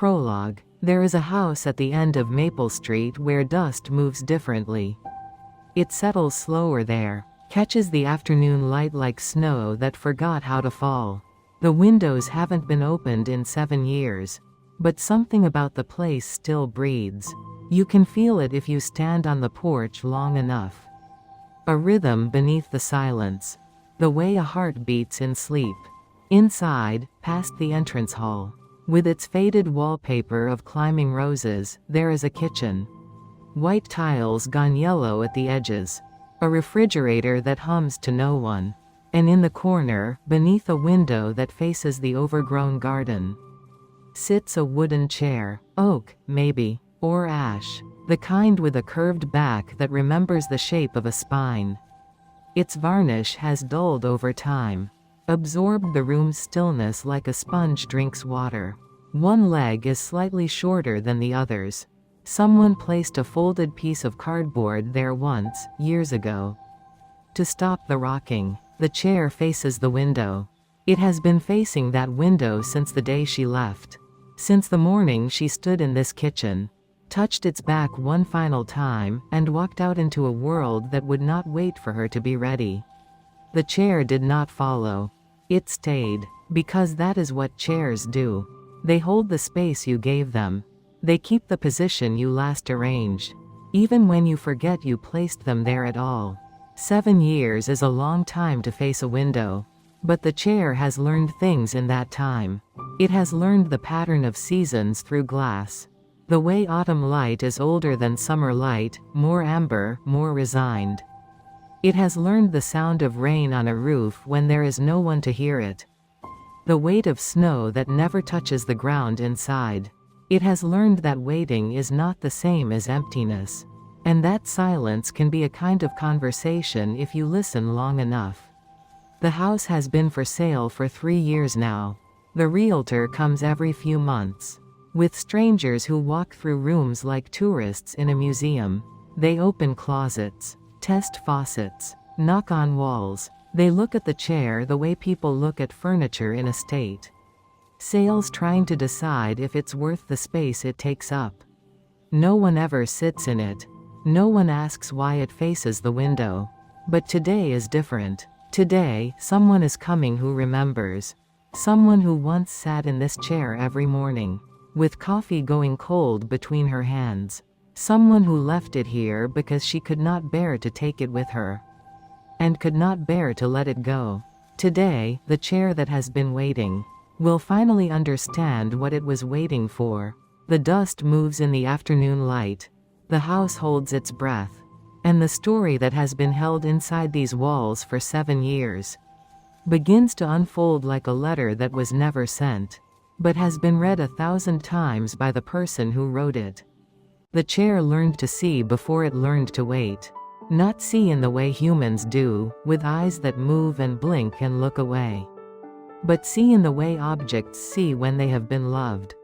Prologue. There is a house at the end of Maple Street where dust moves differently. It settles slower there, catches the afternoon light like snow that forgot how to fall. The windows haven't been opened in 7 years. But something about the place still breathes. You can feel it if you stand on the porch long enough. A rhythm beneath the silence. The way a heart beats in sleep. Inside, past the entrance hall, with its faded wallpaper of climbing roses, there is a kitchen. White tiles gone yellow at the edges. A refrigerator that hums to no one. And in the corner, beneath a window that faces the overgrown garden, sits a wooden chair. Oak, maybe. Or ash. The kind with a curved back that remembers the shape of a spine. Its varnish has dulled over time. Absorbed the room's stillness like a sponge drinks water. One leg is slightly shorter than the others. Someone placed a folded piece of cardboard there once, years ago. To stop the rocking, the chair faces the window. It has been facing that window since the day she left. Since the morning she stood in this kitchen, touched its back one final time, and walked out into a world that would not wait for her to be ready. The chair did not follow. It stayed, because that is what chairs do. They hold the space you gave them. They keep the position you last arranged, even when you forget you placed them there at all. 7 years is a long time to face a window. But the chair has learned things in that time. It has learned the pattern of seasons through glass. The way autumn light is older than summer light, more amber, more resigned. It has learned the sound of rain on a roof when there is no one to hear it. The weight of snow that never touches the ground inside. It has learned that waiting is not the same as emptiness. And that silence can be a kind of conversation if you listen long enough. The house has been for sale for 3 years now. The realtor comes every few months. With strangers who walk through rooms like tourists in a museum. They open closets, test faucets, knock on walls. They look at the chair the way people look at furniture in a state. Sales trying to decide if it's worth the space it takes up. No one ever sits in it. No one asks why it faces the window. But today is different. Today, someone is coming who remembers. Someone who once sat in this chair every morning, with coffee going cold between her hands. Someone who left it here because she could not bear to take it with her. And could not bear to let it go. Today, the chair that has been waiting, will finally understand what it was waiting for. The dust moves in the afternoon light. The house holds its breath. And the story that has been held inside these walls for 7 years begins to unfold like a letter that was never sent, but has been read 1,000 times by the person who wrote it. The chair learned to see before it learned to wait. Not see in the way humans do, with eyes that move and blink and look away. But see in the way objects see when they have been loved.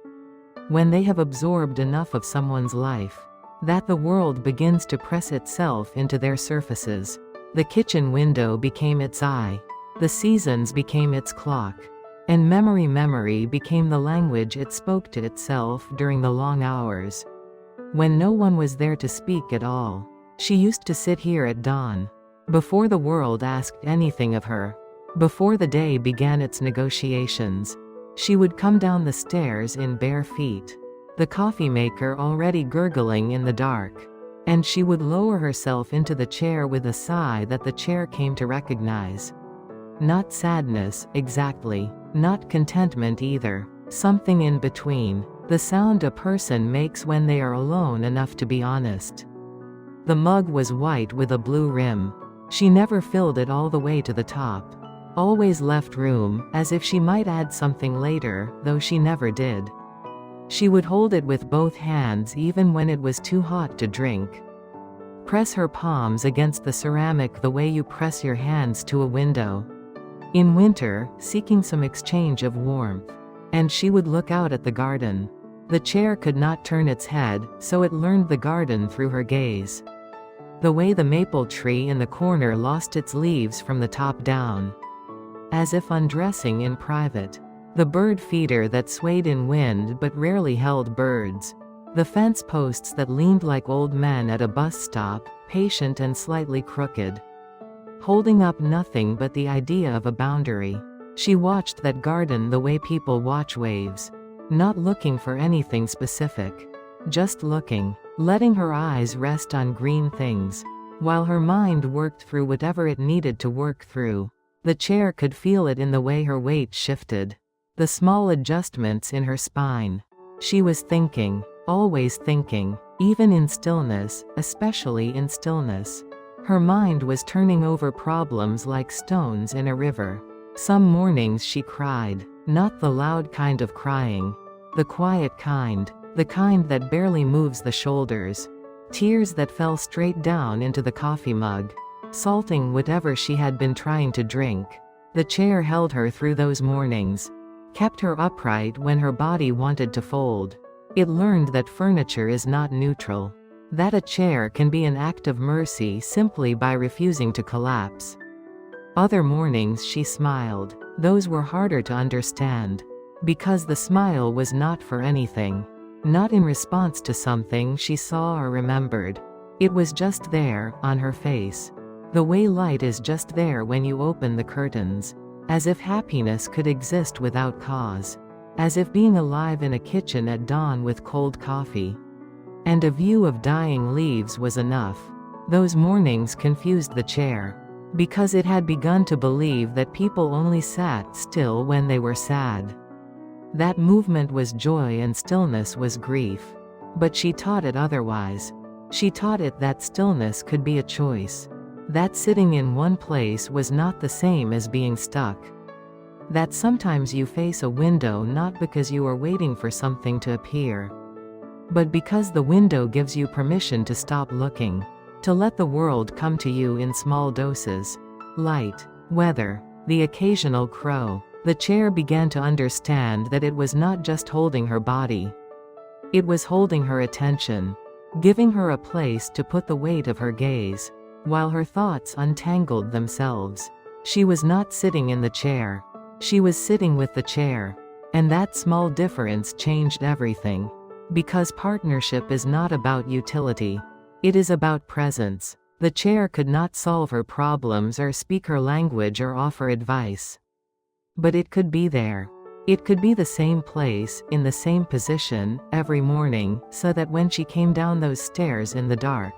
When they have absorbed enough of someone's life, that the world begins to press itself into their surfaces. The kitchen window became its eye. The seasons became its clock. And memory became the language it spoke to itself during the long hours. When no one was there to speak at all. She used to sit here at dawn. Before the world asked anything of her. Before the day began its negotiations. She would come down the stairs in bare feet. The coffee maker already gurgling in the dark. And she would lower herself into the chair with a sigh that the chair came to recognize. Not sadness, exactly. Not contentment either. Something in between. The sound a person makes when they are alone enough to be honest. The mug was white with a blue rim. She never filled it all the way to the top. Always left room, as if she might add something later, though she never did. She would hold it with both hands even when it was too hot to drink. Press her palms against the ceramic the way you press your hands to a window. In winter, seeking some exchange of warmth. And she would look out at the garden. The chair could not turn its head, so it learned the garden through her gaze. The way the maple tree in the corner lost its leaves from the top down. As if undressing in private. The bird feeder that swayed in wind but rarely held birds. The fence posts that leaned like old men at a bus stop, patient and slightly crooked, holding up nothing but the idea of a boundary. She watched that garden the way people watch waves. Not looking for anything specific. Just looking. Letting her eyes rest on green things. While her mind worked through whatever it needed to work through. The chair could feel it in the way her weight shifted. The small adjustments in her spine. She was thinking. Always thinking. Even in stillness, especially in stillness. Her mind was turning over problems like stones in a river. Some mornings she cried. Not the loud kind of crying. The quiet kind. The kind that barely moves the shoulders. Tears that fell straight down into the coffee mug, salting whatever she had been trying to drink. The chair held her through those mornings. Kept her upright when her body wanted to fold. It learned that furniture is not neutral. That a chair can be an act of mercy simply by refusing to collapse. Other mornings she smiled. Those were harder to understand. Because the smile was not for anything. Not in response to something she saw or remembered. It was just there, on her face. The way light is just there when you open the curtains. As if happiness could exist without cause. As if being alive in a kitchen at dawn with cold coffee. And a view of dying leaves was enough. Those mornings confused the chair. Because it had begun to believe that people only sat still when they were sad. That movement was joy and stillness was grief. But she taught it otherwise. She taught it that stillness could be a choice. That sitting in one place was not the same as being stuck. That sometimes you face a window not because you are waiting for something to appear, but because the window gives you permission to stop looking. To let the world come to you in small doses. Light, weather, the occasional crow. The chair began to understand that it was not just holding her body. It was holding her attention. Giving her a place to put the weight of her gaze. While her thoughts untangled themselves. She was not sitting in the chair. She was sitting with the chair. And that small difference changed everything. Because partnership is not about utility. It is about presence. The chair could not solve her problems or speak her language or offer advice. But it could be there. It could be the same place, in the same position, every morning, so that when she came down those stairs in the dark,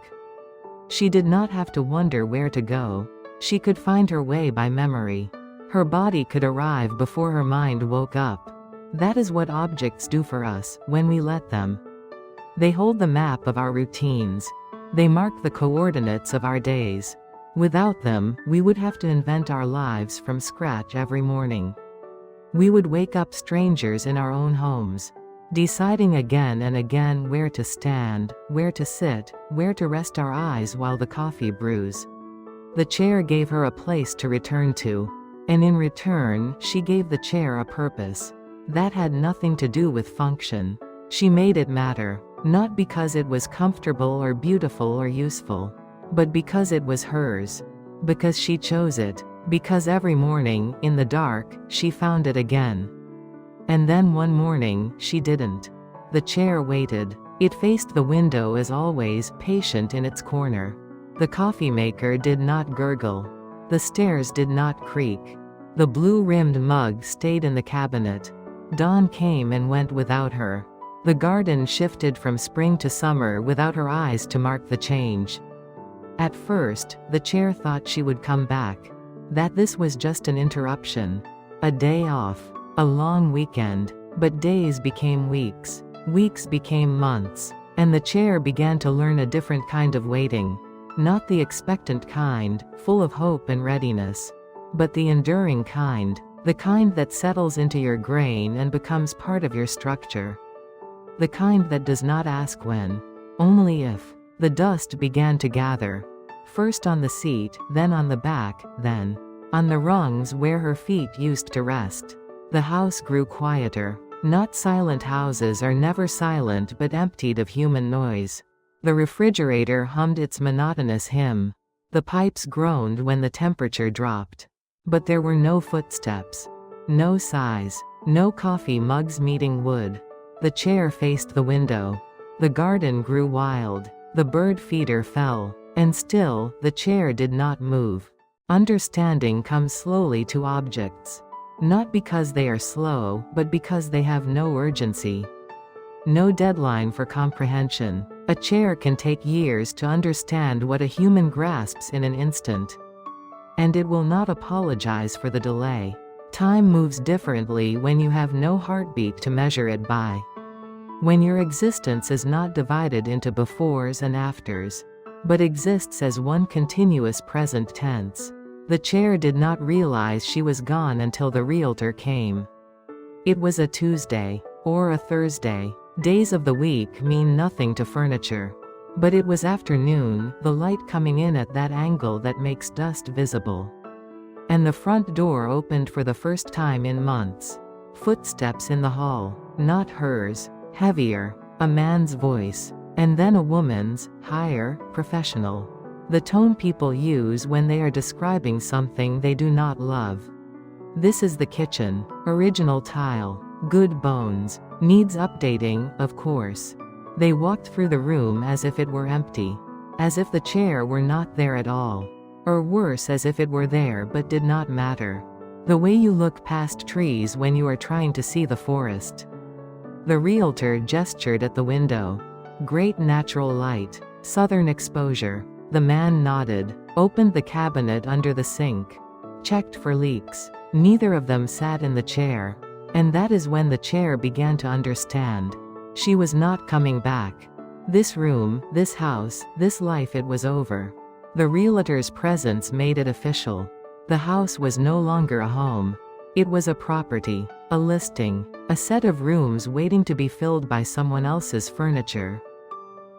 she did not have to wonder where to go. She could find her way by memory. Her body could arrive before her mind woke up. That is what objects do for us, when we let them. They hold the map of our routines. They mark the coordinates of our days. Without them, we would have to invent our lives from scratch every morning. We would wake up strangers in our own homes, deciding again and again where to stand, where to sit, where to rest our eyes while the coffee brews. The chair gave her a place to return to, and in return, she gave the chair a purpose. That had nothing to do with function. She made it matter. Not because it was comfortable or beautiful or useful, but because it was hers. Because she chose it. Because every morning, in the dark, she found it again. And then one morning, she didn't. The chair waited. It faced the window as always, patient in its corner. The coffee maker did not gurgle. The stairs did not creak. The blue-rimmed mug stayed in the cabinet. Dawn came and went without her. The garden shifted from spring to summer without her eyes to mark the change. At first, the chair thought she would come back. That this was just an interruption. A day off. A long weekend. But days became weeks. Weeks became months. And the chair began to learn a different kind of waiting. Not the expectant kind, full of hope and readiness. But the enduring kind. The kind that settles into your grain and becomes part of your structure. The kind that does not ask when, only if. The dust began to gather. First on the seat, then on the back, then on the rungs where her feet used to rest. The house grew quieter. Not silent houses are never silent but emptied of human noise. The refrigerator hummed its monotonous hymn. The pipes groaned when the temperature dropped. But there were no footsteps. No sighs. No coffee mugs meeting wood. The chair faced the window. The garden grew wild. The bird feeder fell. And still, the chair did not move. Understanding comes slowly to objects. Not because they are slow, but because they have no urgency. No deadline for comprehension. A chair can take years to understand what a human grasps in an instant. And it will not apologize for the delay. Time moves differently when you have no heartbeat to measure it by. When your existence is not divided into befores and afters, but exists as one continuous present tense. The chair did not realize she was gone until the realtor came. It was a Tuesday, or a Thursday. Days of the week mean nothing to furniture. But it was afternoon, the light coming in at that angle that makes dust visible. And the front door opened for the first time in months. Footsteps in the hall, not hers, heavier, a man's voice, and then a woman's, higher, professional. The tone people use when they are describing something they do not love. This is the kitchen, original tile, good bones, needs updating, of course. They walked through the room as if it were empty. As if the chair were not there at all. Or worse, as if it were there but did not matter. The way you look past trees when you are trying to see the forest. The realtor gestured at the window. Great natural light, southern exposure. The man nodded, opened the cabinet under the sink. Checked for leaks. Neither of them sat in the chair. And that is when the chair began to understand. She was not coming back. This room, this house, this life, it was over. The realtor's presence made it official. The house was no longer a home. It was a property, a listing, a set of rooms waiting to be filled by someone else's furniture.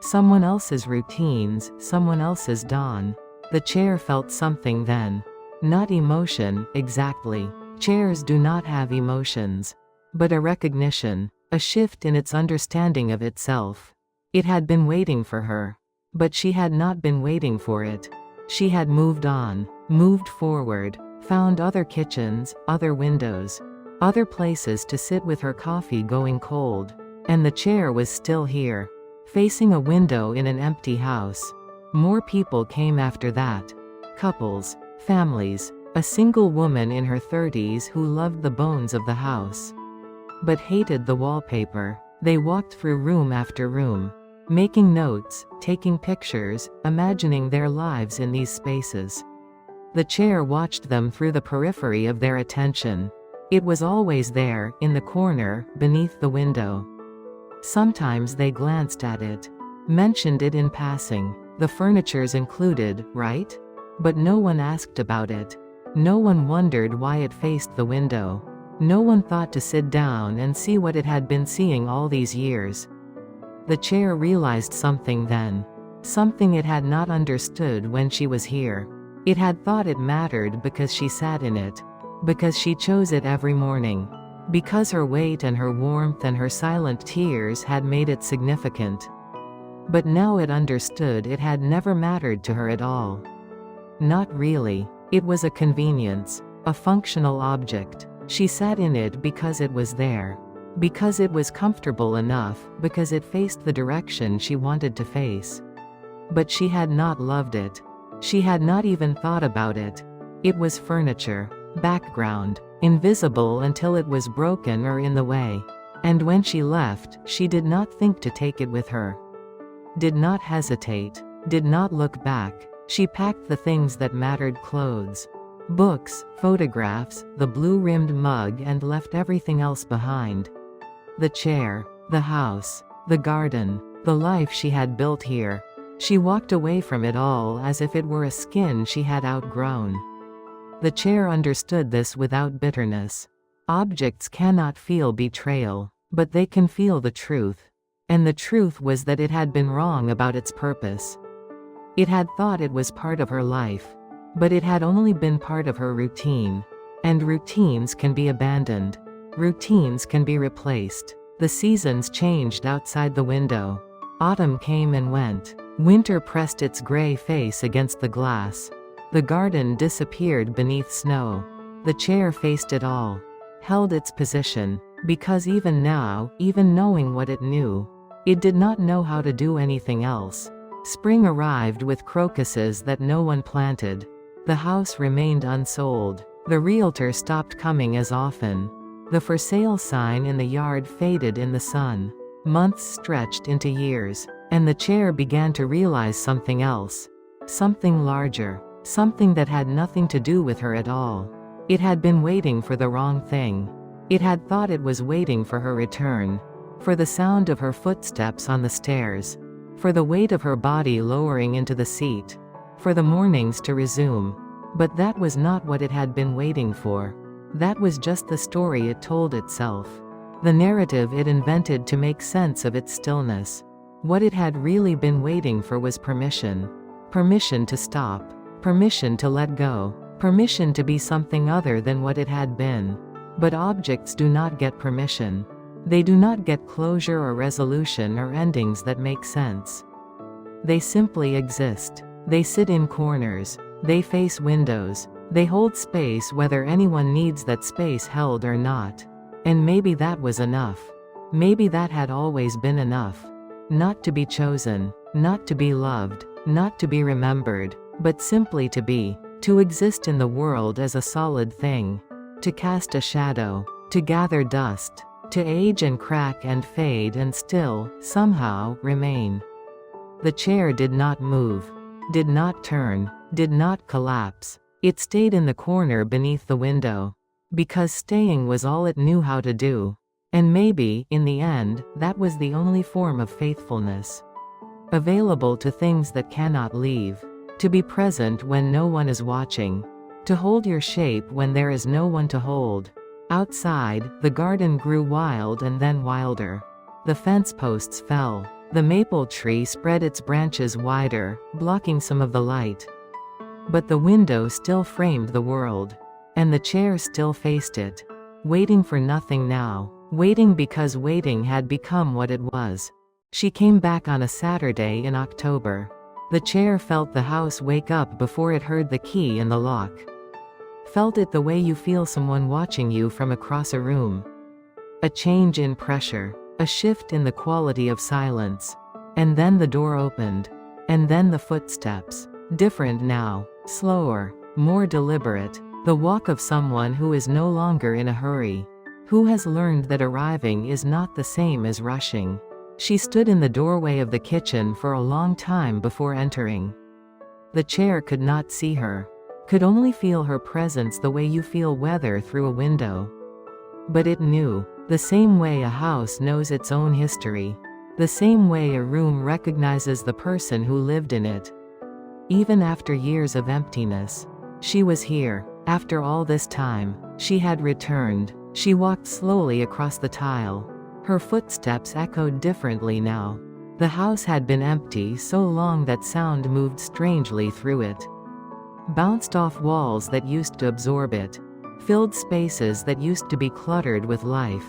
Someone else's routines, someone else's dawn. The chair felt something then. Not emotion, exactly. Chairs do not have emotions. But a recognition, a shift in its understanding of itself. It had been waiting for her. But she had not been waiting for it. She had moved on, moved forward, found other kitchens, other windows, other places to sit with her coffee going cold. And the chair was still here, facing a window in an empty house. More people came after that. Couples, families, a single woman in her 30s who loved the bones of the house. But hated the wallpaper. They walked through room after room. Making notes, taking pictures, imagining their lives in these spaces. The chair watched them through the periphery of their attention. It was always there, in the corner, beneath the window. Sometimes they glanced at it. Mentioned it in passing. The furniture's included, right? But no one asked about it. No one wondered why it faced the window. No one thought to sit down and see what it had been seeing all these years. The chair realized something then. Something it had not understood when she was here. It had thought it mattered because she sat in it. Because she chose it every morning. Because her weight and her warmth and her silent tears had made it significant. But now it understood it had never mattered to her at all. Not really. It was a convenience. A functional object. She sat in it because it was there. Because it was comfortable enough, because it faced the direction she wanted to face. But she had not loved it. She had not even thought about it. It was furniture, background, invisible until it was broken or in the way. And when she left, she did not think to take it with her. Did not hesitate. Did not look back. She packed the things that mattered: clothes, books, photographs, the blue-rimmed mug, and left everything else behind. The chair, the house, the garden, the life she had built here. She walked away from it all as if it were a skin she had outgrown. The chair understood this without bitterness. Objects cannot feel betrayal, but they can feel the truth. And the truth was that it had been wrong about its purpose. It had thought it was part of her life. But it had only been part of her routine. And routines can be abandoned. Routines can be replaced. The seasons changed outside the window. Autumn came and went. Winter pressed its gray face against the glass. The garden disappeared beneath snow. The chair faced it all. held its position, because even now, even knowing what it knew, it did not know how to do anything else. Spring arrived with crocuses that no one planted. The house remained unsold. The realtor stopped coming as often. The for sale sign in the yard faded in the sun. Months stretched into years, and the chair began to realize something else. Something larger. Something that had nothing to do with her at all. It had been waiting for the wrong thing. It had thought it was waiting for her return. For the sound of her footsteps on the stairs. For the weight of her body lowering into the seat. For the mornings to resume. But that was not what it had been waiting for. That was just the story it told itself. The narrative it invented to make sense of its stillness. What it had really been waiting for was permission. Permission to stop. Permission to let go. Permission to be something other than what it had been. But objects do not get permission. They do not get closure or resolution or endings that make sense. They simply exist. They sit in corners. They face windows. They hold space whether anyone needs that space held or not. And maybe that was enough. Maybe that had always been enough. Not to be chosen. Not to be loved. Not to be remembered. But simply to be. To exist in the world as a solid thing. To cast a shadow. To gather dust. To age and crack and fade and still, somehow, remain. The chair did not move. Did not turn. Did not collapse. It stayed in the corner beneath the window. Because staying was all it knew how to do. And maybe, in the end, that was the only form of faithfulness. Available to things that cannot leave. To be present when no one is watching. To hold your shape when there is no one to hold. Outside, the garden grew wild and then wilder. The fence posts fell. The maple tree spread its branches wider, blocking some of the light. But the window still framed the world. And the chair still faced it. Waiting for nothing now. Waiting because waiting had become what it was. She came back on a Saturday in October. The chair felt the house wake up before it heard the key in the lock. Felt it the way you feel someone watching you from across a room. A change in pressure. A shift in the quality of silence. And then the door opened. And then the footsteps. Different now. Slower. More deliberate. The walk of someone who is no longer in a hurry. Who has learned that arriving is not the same as rushing. She stood in the doorway of the kitchen for a long time before entering. The chair could not see her. Could only feel her presence the way you feel weather through a window. But it knew. The same way a house knows its own history. The same way a room recognizes the person who lived in it. Even after years of emptiness. She was here. After all this time, she had returned. She walked slowly across the tile. Her footsteps echoed differently now. The house had been empty so long that sound moved strangely through it. Bounced off walls that used to absorb it. Filled spaces that used to be cluttered with life.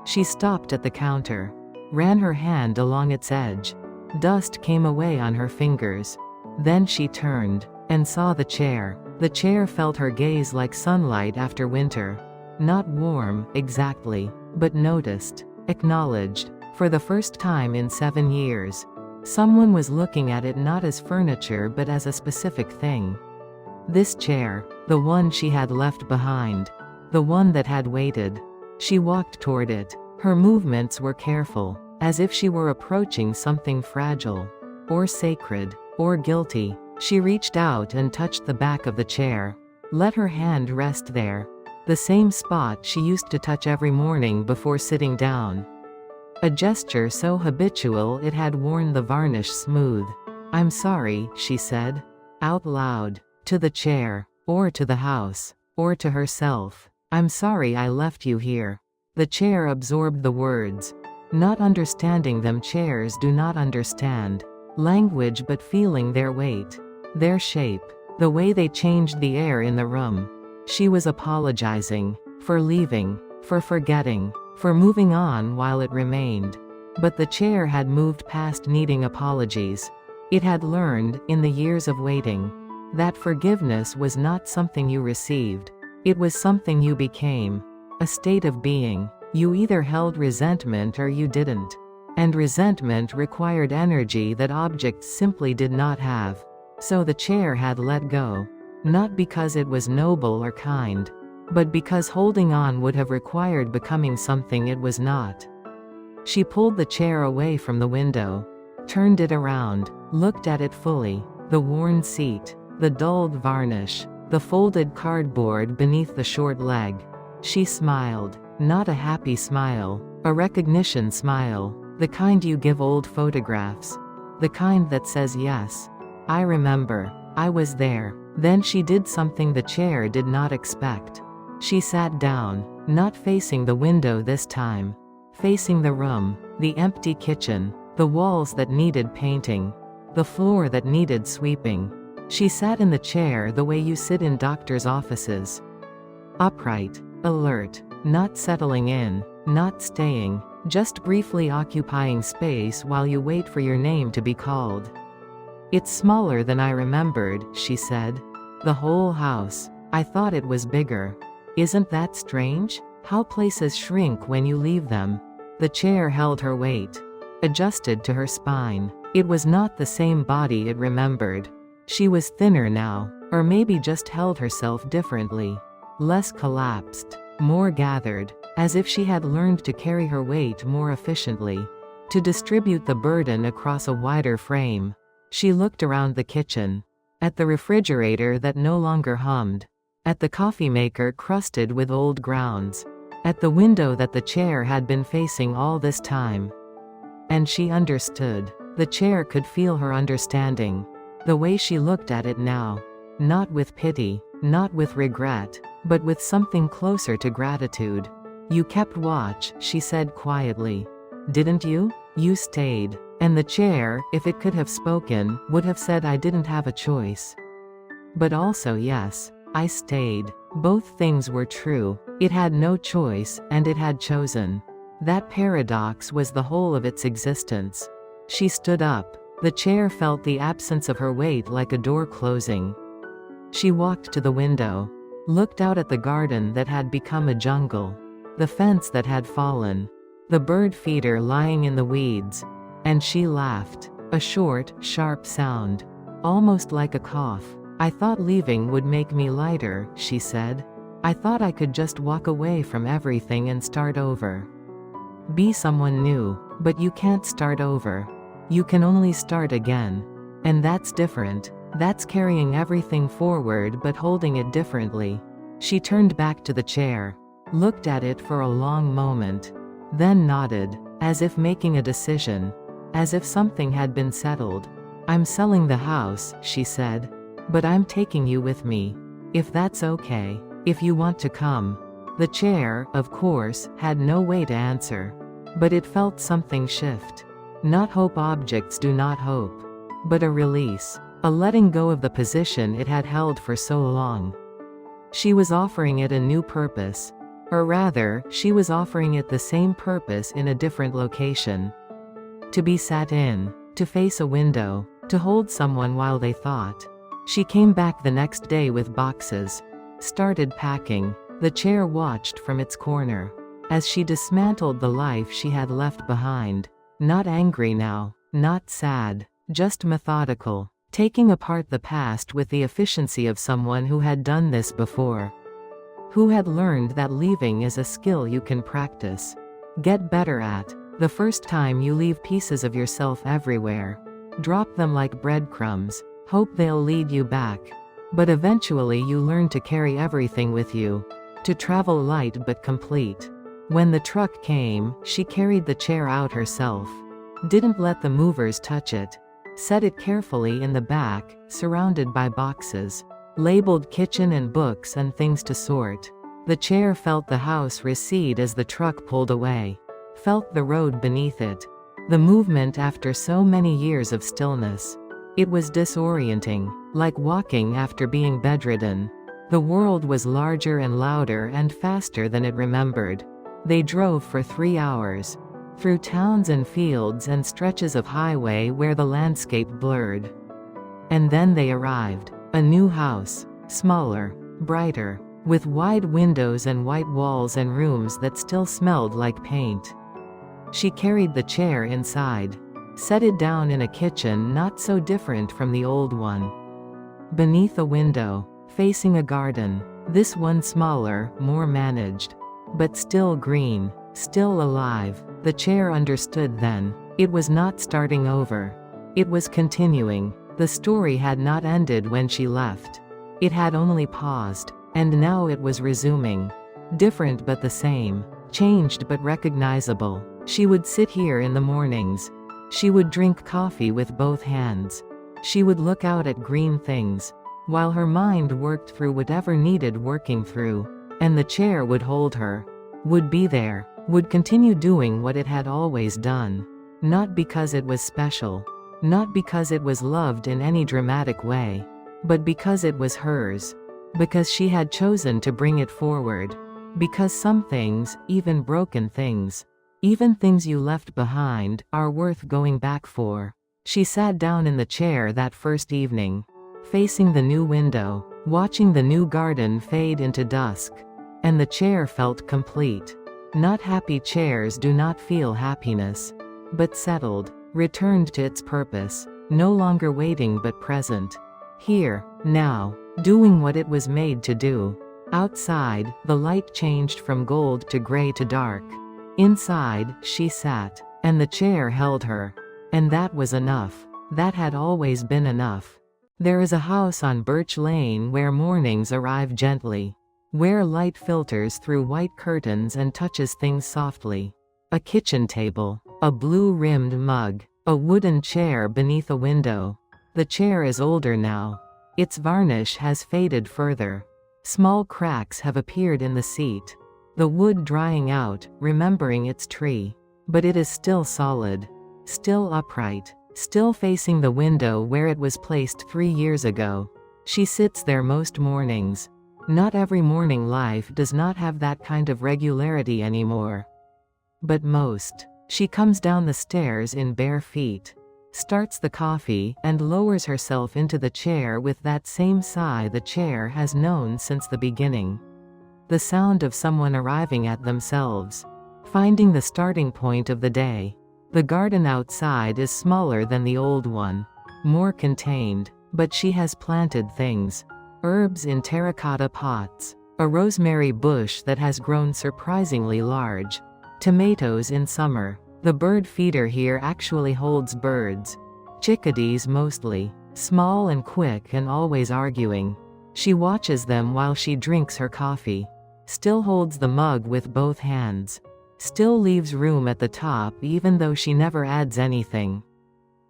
She stopped at the counter. Ran her hand along its edge. Dust came away on her fingers. Then she turned. And saw the chair. The chair felt her gaze like sunlight after winter. Not warm, exactly. But noticed. Acknowledged. For the first time in 7 years. Someone was looking at it not as furniture but as a specific thing. This chair. The one she had left behind. The one that had waited. She walked toward it. Her movements were careful. As if she were approaching something fragile. Or sacred. Or guilty. She reached out and touched the back of the chair. Let her hand rest there. The same spot she used to touch every morning before sitting down. A gesture so habitual it had worn the varnish smooth. "I'm sorry," she said. Out loud. To the chair. Or to the house. Or to herself. "I'm sorry I left you here." The chair absorbed the words. Not understanding them, chairs do not understand language but feeling their weight. Their shape. The way they changed the air in the room. She was apologizing. For leaving. For forgetting. For moving on while it remained. But the chair had moved past needing apologies. It had learned, in the years of waiting, that forgiveness was not something you received. It was something you became. A state of being. You either held resentment or you didn't. And resentment required energy that objects simply did not have. So the chair had let go. Not because it was noble or kind, but because holding on would have required becoming something it was not. She pulled the chair away from the window, turned it around, looked at it fully. The worn seat, the dulled varnish, the folded cardboard beneath the short leg. She smiled, not a happy smile, a recognition smile, the kind you give old photographs. The kind that says yes. I remember. I was there. Then she did something the chair did not expect. She sat down, not facing the window this time. Facing the room, the empty kitchen, the walls that needed painting, the floor that needed sweeping. She sat in the chair the way you sit in doctors' offices. Upright, alert, not settling in, not staying, just briefly occupying space while you wait for your name to be called. It's smaller than I remembered, she said. The whole house. I thought it was bigger. Isn't that strange? How places shrink when you leave them. The chair held her weight, adjusted to her spine. It was not the same body it remembered. She was thinner now, or maybe just held herself differently. Less collapsed, more gathered, as if she had learned to carry her weight more efficiently, to distribute the burden across a wider frame. She looked around the kitchen, at the refrigerator that no longer hummed, at the coffee maker crusted with old grounds, at the window that the chair had been facing all this time. And she understood. The chair could feel her understanding. The way she looked at it now. Not with pity, not with regret, but with something closer to gratitude. You kept watch, she said quietly. Didn't you? You stayed. And the chair, if it could have spoken, would have said I didn't have a choice. But also yes, I stayed. Both things were true. It had no choice, and it had chosen. That paradox was the whole of its existence. She stood up. The chair felt the absence of her weight like a door closing. She walked to the window, looked out at the garden that had become a jungle, the fence that had fallen, the bird feeder lying in the weeds, and she laughed. A short, sharp sound, almost like a cough. I thought leaving would make me lighter, she said. I thought I could just walk away from everything and start over. Be someone new, but you can't start over. You can only start again. And that's different. That's carrying everything forward but holding it differently. She turned back to the chair, looked at it for a long moment, then nodded, as if making a decision, as if something had been settled. I'm selling the house, she said. But I'm taking you with me. If that's okay. If you want to come. The chair, of course, had no way to answer. But it felt something shift. Not hope objects do not hope. But a release. A letting go of the position it had held for so long. She was offering it a new purpose. Or rather, she was offering it the same purpose in a different location. To be sat in. To face a window. To hold someone while they thought. She came back the next day with boxes. Started packing. The chair watched from its corner. As she dismantled the life she had left behind. Not angry now. Not sad. Just methodical. Taking apart the past with the efficiency of someone who had done this before. Who had learned that leaving is a skill you can practice. Get better at. The first time you leave pieces of yourself everywhere. Drop them like breadcrumbs. Hope they'll lead you back. But eventually you learn to carry everything with you. To travel light but complete. When the truck came, she carried the chair out herself. Didn't let the movers touch it. Set it carefully in the back, surrounded by boxes. Labeled kitchen and books and things to sort. The chair felt the house recede as the truck pulled away. Felt the road beneath it. The movement after so many years of stillness. It was disorienting, like walking after being bedridden. The world was larger and louder and faster than it remembered. They drove for 3 hours. Through towns and fields and stretches of highway where the landscape blurred. And then they arrived. A new house. Smaller. Brighter. with wide windows and white walls and rooms that still smelled like paint. She carried the chair inside, set it down in a kitchen not so different from the old one. Beneath a window, facing a garden, this one smaller, more managed. But still green, still alive. The chair understood then. It was not starting over. It was continuing. The story had not ended when she left. It had only paused, and now it was resuming. Different but the same. Changed but recognizable. She would sit here in the mornings. She would drink coffee with both hands. She would look out at green things, while her mind worked through whatever needed working through. And the chair would hold her. Would be there. Would continue doing what it had always done. Not because it was special. Not because it was loved in any dramatic way. But because it was hers. Because she had chosen to bring it forward. Because some things, even broken things, even things you left behind, are worth going back for. She sat down in the chair that first evening, facing the new window, watching the new garden fade into dusk. And the chair felt complete. Not happy chairs do not feel happiness. But settled, returned to its purpose, no longer waiting but present. Here, now, doing what it was made to do. Outside, the light changed from gold to gray to dark. Inside, she sat, and the chair held her. And that was enough. That had always been enough. There is a house on Birch Lane where mornings arrive gently. Where light filters through white curtains and touches things softly. A kitchen table, a blue-rimmed mug, a wooden chair beneath a window. The chair is older now. Its varnish has faded further. Small cracks have appeared in the seat. The wood drying out, remembering its tree. But it is still solid. Still upright. Still facing the window where it was placed 3 years ago. She sits there most mornings. Not every morning life does not have that kind of regularity anymore. But most. She comes down the stairs in bare feet. Starts the coffee, and lowers herself into the chair with that same sigh the chair has known since the beginning. The sound of someone arriving at themselves. Finding the starting point of the day. The garden outside is smaller than the old one. More contained. But she has planted things. Herbs in terracotta pots. A rosemary bush that has grown surprisingly large. Tomatoes in summer. The bird feeder here actually holds birds. Chickadees mostly. Small and quick and always arguing. She watches them while she drinks her coffee. Still holds the mug with both hands. Still leaves room at the top even though she never adds anything.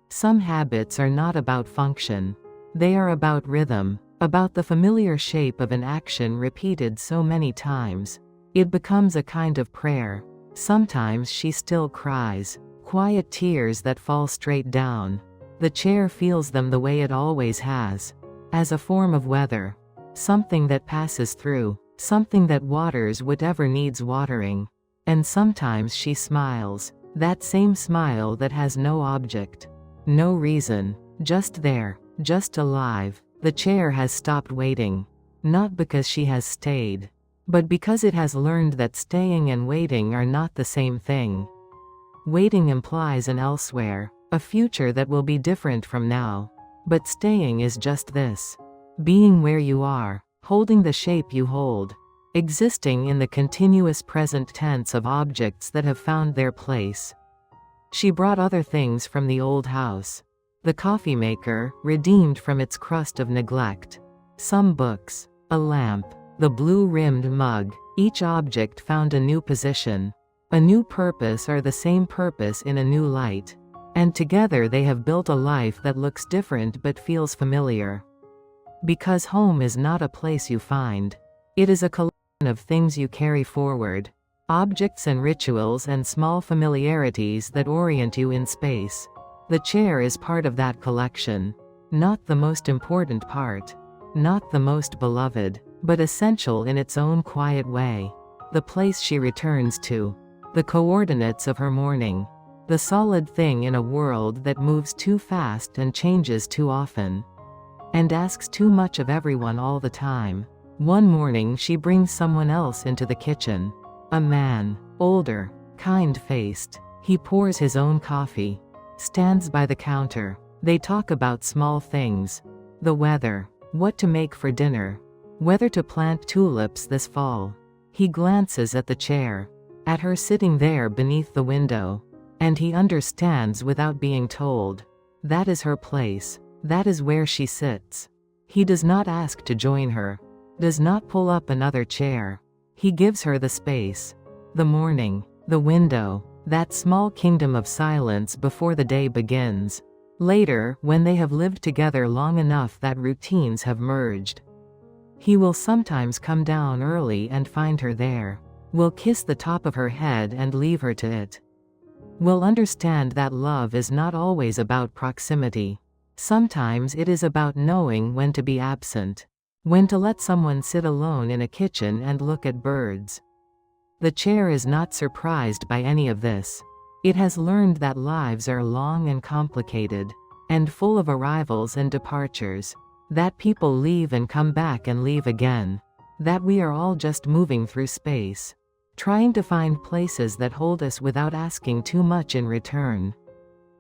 Some habits are not about function. They are about rhythm. About the familiar shape of an action repeated so many times. It becomes a kind of prayer. Sometimes she still cries. Quiet tears that fall straight down. The chair feels them the way it always has. As a form of weather. Something that passes through. Something that waters whatever needs watering. And sometimes she smiles. That same smile that has no object. No reason. Just there. Just alive. The chair has stopped waiting. Not because she has stayed. But because it has learned that staying and waiting are not the same thing. Waiting implies an elsewhere. A future that will be different from now. But staying is just this. Being where you are. Holding the shape you hold. Existing in the continuous present tense of objects that have found their place. She brought other things from the old house. The coffee maker, redeemed from its crust of neglect. Some books. A lamp. The blue-rimmed mug. Each object found a new position. A new purpose or the same purpose in a new light. And together they have built a life that looks different but feels familiar. Because home is not a place you find. It is a collection of things you carry forward. Objects and rituals and small familiarities that orient you in space. The chair is part of that collection. Not the most important part. Not the most beloved. But essential in its own quiet way. The place she returns to. The coordinates of her morning. The solid thing in a world that moves too fast and changes too often. And asks too much of everyone all the time. One morning she brings someone else into the kitchen. A man, older, kind-faced. He pours his own coffee, stands by the counter. They talk about small things. The weather, what to make for dinner, whether to plant tulips this fall. He glances at the chair, at her sitting there beneath the window, and he understands without being told. That is her place. That is where she sits. He does not ask to join her, does not pull up another chair. He gives her the space. The morning, the window, that small kingdom of silence before the day begins. Later, when they have lived together long enough that routines have merged, he will sometimes come down early and find her there. Will kiss the top of her head and leave her to it. Will understand that love is not always about proximity. Sometimes it is about knowing when to be absent. When to let someone sit alone in a kitchen and look at birds. The chair is not surprised by any of this. It has learned that lives are long and complicated, and full of arrivals and departures. That people leave and come back and leave again. That we are all just moving through space, trying to find places that hold us without asking too much in return.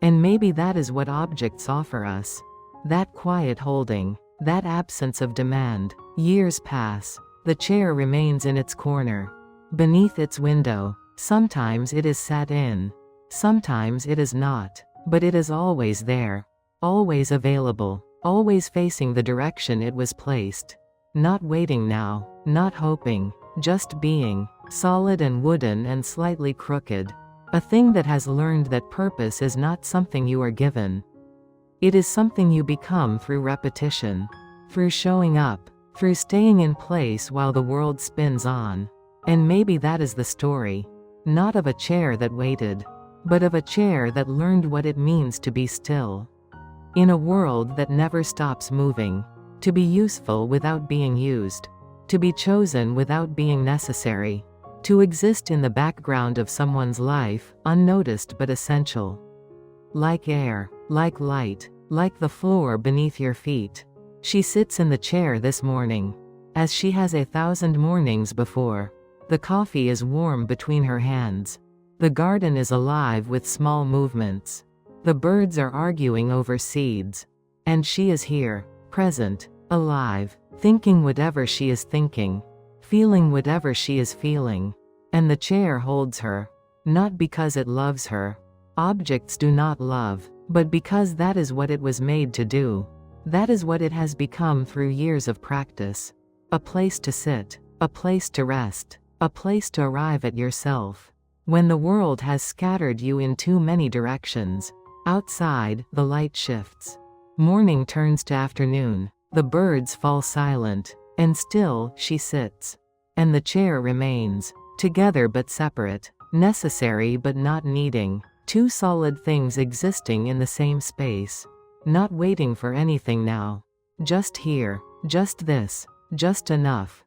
And maybe that is what objects offer us. That quiet holding, that absence of demand. Years pass. The chair remains in its corner, beneath its window. Sometimes it is sat in, sometimes it is not, but it is always there, always available, always facing the direction it was placed. Not waiting now, not hoping, just being, solid and wooden and slightly crooked. A thing that has learned that purpose is not something you are given. It is something you become through repetition, through showing up, through staying in place while the world spins on. And maybe that is the story. Not of a chair that waited, but of a chair that learned what it means to be still. In a world that never stops moving. To be useful without being used. To be chosen without being necessary. To exist in the background of someone's life, unnoticed but essential. Like air, like light, like the floor beneath your feet. She sits in the chair this morning, as she has 1,000 mornings before. The coffee is warm between her hands. The garden is alive with small movements. The birds are arguing over seeds. And she is here, present, alive, thinking whatever she is thinking, feeling whatever she is feeling. And the chair holds her, not because it loves her. Objects do not love, but because that is what it was made to do. That is what it has become through years of practice. A place to sit, a place to rest, a place to arrive at yourself. When the world has scattered you in too many directions. Outside, the light shifts. Morning turns to afternoon. The birds fall silent, and still she sits. And the chair remains, together but separate, necessary but not needing, two solid things existing in the same space. Not waiting for anything now. Just here, just this, just enough.